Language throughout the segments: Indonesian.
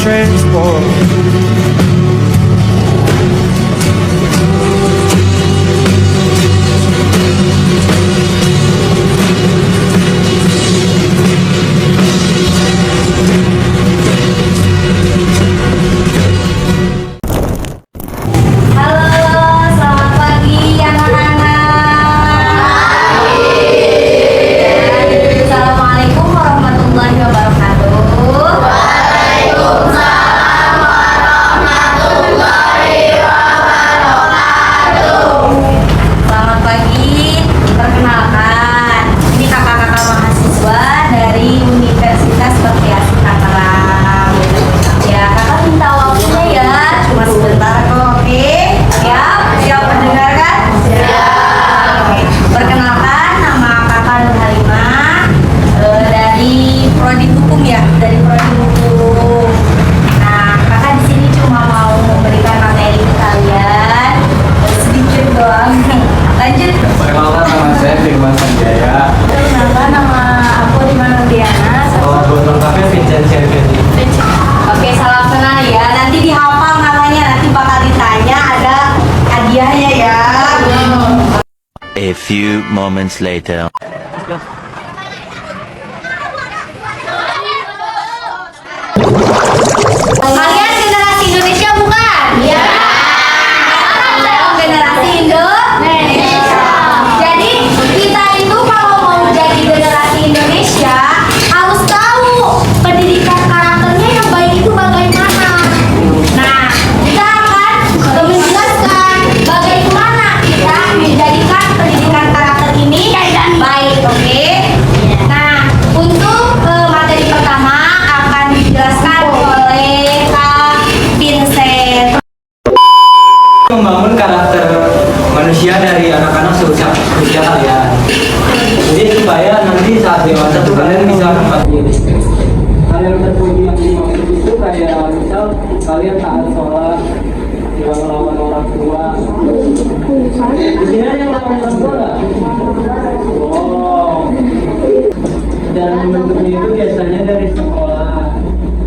transport. Oke, salam kenal ya. Nanti dihafal namanya, nanti bakal ditanya, ada hadiahnya ya. A few moments later. Kalian generasi Indonesia bukan? Iya. Generasi Indonesia. Jadi kita itu kalau mau jadi generasi Indonesia harus tahu pendidikan karakternya yang baik itu bagaimana. Nah, kita akan menjelaskan bagaimana kita menjadikan pendidikan karakter ini baik, oke? Nah, untuk materi pertama akan dijelaskan oleh Kak Vincent. Membangun karakter manusia dari anak-anak seusia kalian. Jadi supaya nanti saat dewasa tuh kalian bisa menempati diri. Kalian terpuji yang dimaksud itu kayak misal kalian taat sholat, tidak melawan orang tua. Di sini ada yang melawan orang tua nggak? Oh. Dan bentuknya itu biasanya dari sekolah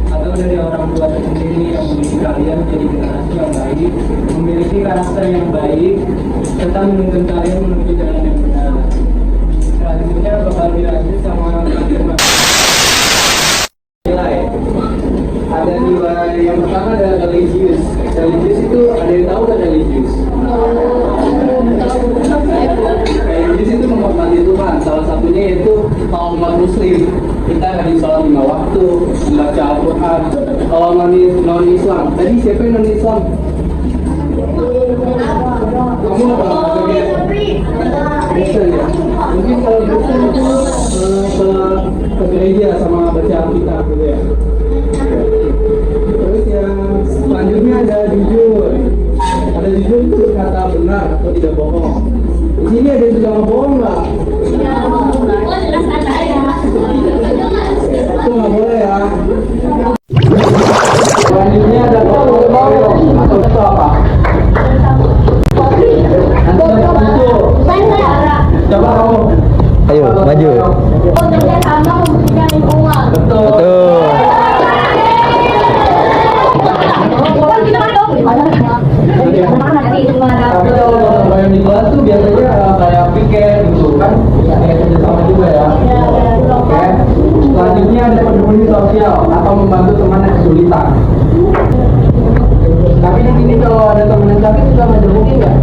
atau dari orang tua sendiri yang memiliki kalian menjadi generasi yang baik, memiliki karakter yang baik, serta menuntun kalian menuju jalan yang benar. Selanjutnya bakal dilanjut sama nilai. Ada nilai yang pertama ada religius. Religius itu ada yang tahu kan religius? Religius itu menghormati Tuhan. Salah satunya yaitu kalau umat Muslim kita harus sholat 5 waktu, membaca Al-Quran. Kalau non Islam, tadi siapa yang non Islam? Kamu apa? Kristen ya? Mungkin kalau Kristen itu ke gereja sama baca Alkitab gitu ya. Terus yang selanjutnya ada jujur. Ada jujur itu kata benar atau tidak bohong. Di sini ada yang suka bohong nggak? Itu nggak boleh ya. Selanjutnya ada bohong atau itu apa? Coba kamu. Ayo, maju. Kerjasama memberikan lingkungan. Betul. Tapi kalau yang di kelas tuh biasanya kayak piket gitu kan, kayak kerjasama juga ya. Oke. Selanjutnya ada peduli sosial atau membantu teman yang kesulitan. Tapi di sini kalau ada teman yang sakit kita ngejemukin nggak?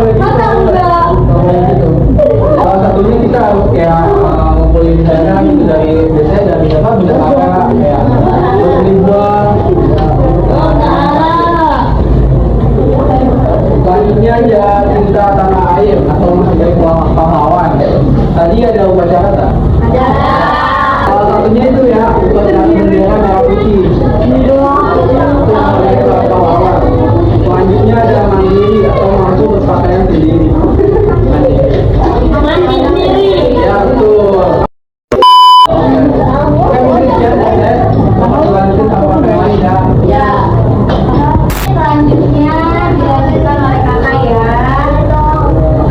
Gitu. Salah satunya kita harus kayak ngumpulin dana gitu dari biasanya dari apa bisa apa kayak beli buah. Selanjutnya ada cinta tanah air atau sebagai pahlawan. Tadi ada upacara tak? Ada. Salah satunya itu ya upacara bendera merah putih. Itu sebagai pahlawan. Selanjutnya ada mandiri atau mampu berpakaian sendiri. Mandi sendiri. Ya betul. Selanjutnya dilanjutkan oleh kakak ya,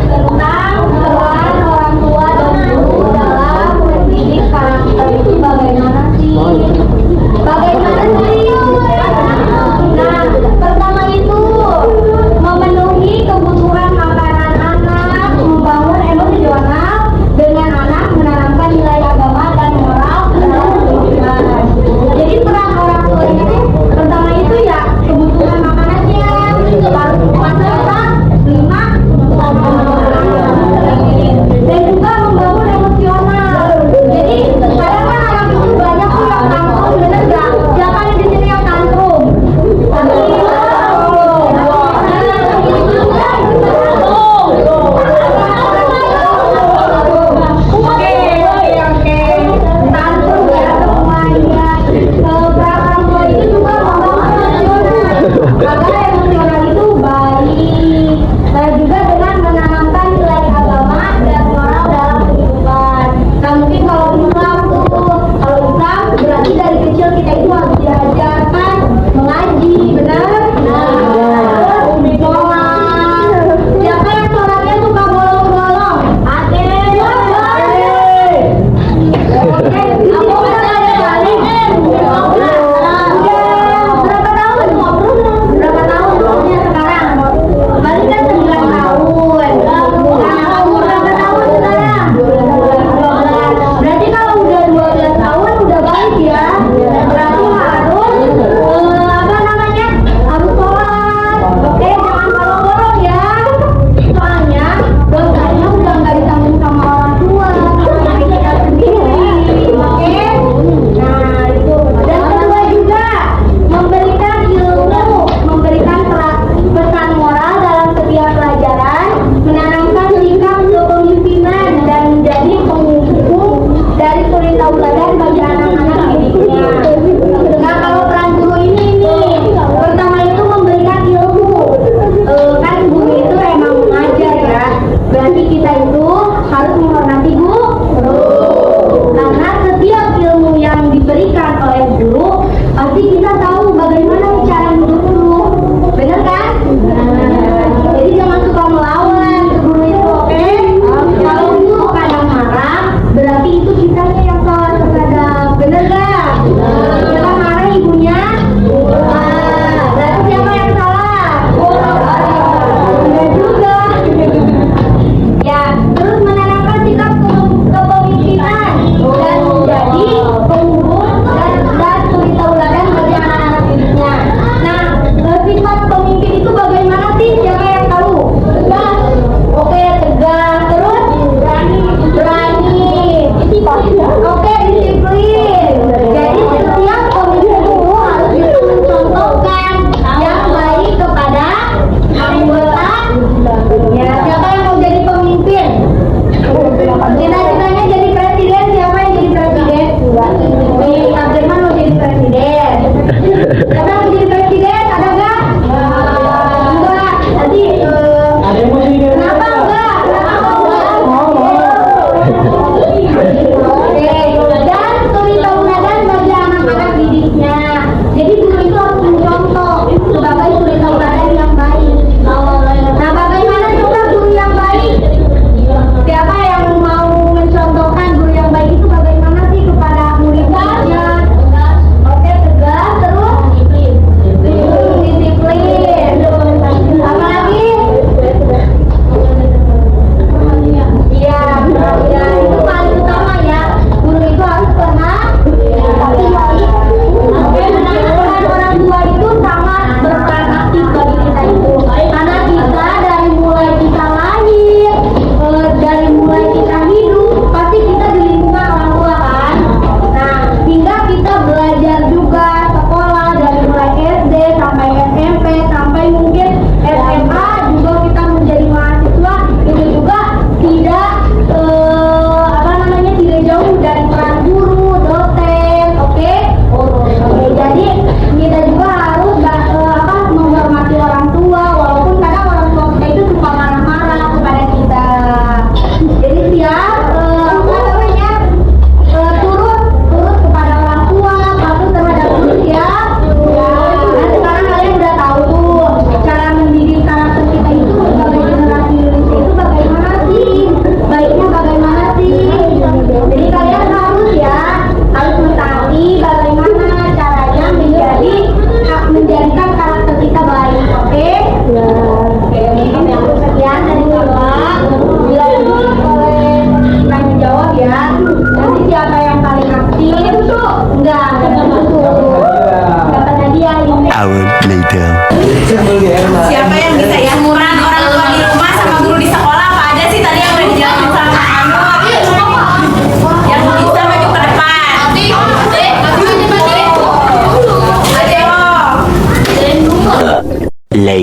tentang peran orang tua dan guru dalam mendidik karakter itu bagaimana sih? Bagaimana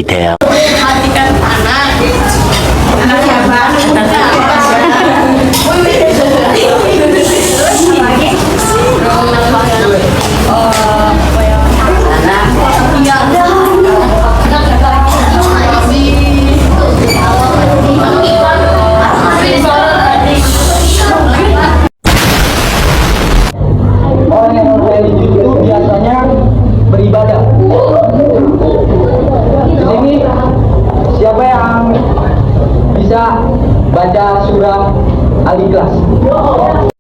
later. Matikan anak. Anak siapa? Anak Orang yang religius itu biasanya beribadah. Di sini siapa yang bisa baca surah Al-Ikhlas?